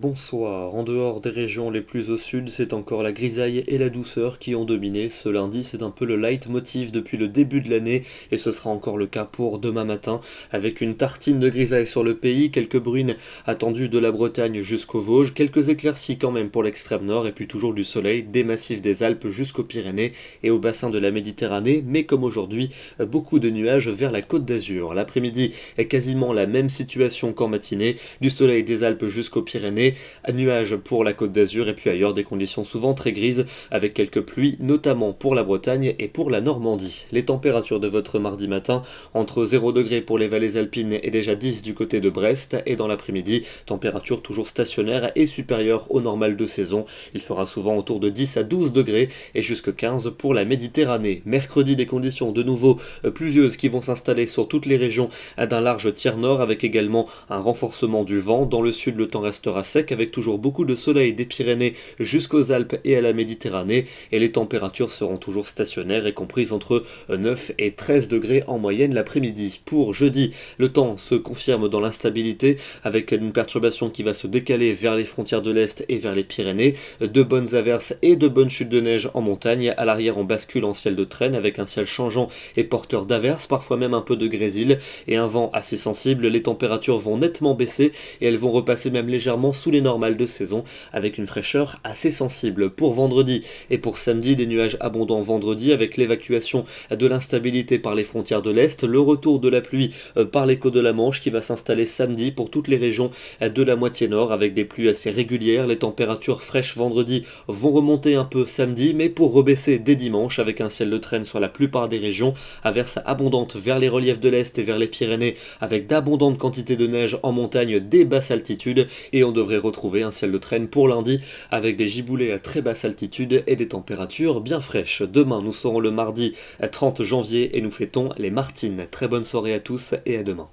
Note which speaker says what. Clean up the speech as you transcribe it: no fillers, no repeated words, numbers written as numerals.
Speaker 1: Bonsoir. En dehors des régions les plus au sud, c'est encore la grisaille et la douceur qui ont dominé. Ce lundi, c'est un peu le leitmotiv depuis le début de l'année et ce sera encore le cas pour demain matin avec une tartine de grisaille sur le pays, quelques bruines attendues de la Bretagne jusqu'aux Vosges, quelques éclaircies quand même pour l'extrême nord et puis toujours du soleil des massifs des Alpes jusqu'aux Pyrénées et au bassin de la Méditerranée, mais comme aujourd'hui, beaucoup de nuages vers la Côte d'Azur. L'après-midi est quasiment la même situation qu'en matinée, du soleil des Alpes jusqu'aux Pyrénées, à nuages pour la Côte d'Azur et puis ailleurs des conditions souvent très grises avec quelques pluies notamment pour la Bretagne et pour la Normandie. Les températures de votre mardi matin entre 0 degrés pour les vallées alpines et déjà 10 du côté de Brest et dans l'après-midi, température toujours stationnaire et supérieure au normal de saison. Il fera souvent autour de 10 à 12 degrés et jusque 15 pour la Méditerranée. Mercredi, des conditions de nouveau pluvieuses qui vont s'installer sur toutes les régions d'un large tiers nord avec également un renforcement du vent. Dans le sud, le temps restera sec avec toujours beaucoup de soleil des Pyrénées jusqu'aux Alpes et à la Méditerranée et les températures seront toujours stationnaires et comprises entre 9 et 13 degrés en moyenne l'après-midi. Pour jeudi, le temps se confirme dans l'instabilité avec une perturbation qui va se décaler vers les frontières de l'Est et vers les Pyrénées, de bonnes averses et de bonnes chutes de neige en montagne. À l'arrière, on bascule en ciel de traîne avec un ciel changeant et porteur d'averses, parfois même un peu de grésil et un vent assez sensible. Les températures vont nettement baisser et elles vont repasser même légèrement sous les normales de saison avec une fraîcheur assez sensible. Pour vendredi et pour samedi, des nuages abondants vendredi avec l'évacuation de l'instabilité par les frontières de l'Est, le retour de la pluie par les côtes de la Manche qui va s'installer samedi pour toutes les régions de la moitié nord avec des pluies assez régulières. Les températures fraîches vendredi vont remonter un peu samedi mais pour rebaisser dès dimanche avec un ciel de traîne sur la plupart des régions, averses abondantes vers les reliefs de l'Est et vers les Pyrénées avec d'abondantes quantités de neige en montagne des basses altitudes et on devrait retrouver un ciel de traîne pour lundi avec des giboulées à très basse altitude et des températures bien fraîches. Demain, nous serons le mardi 30 janvier et nous fêtons les Martines. Très bonne soirée à tous et à demain.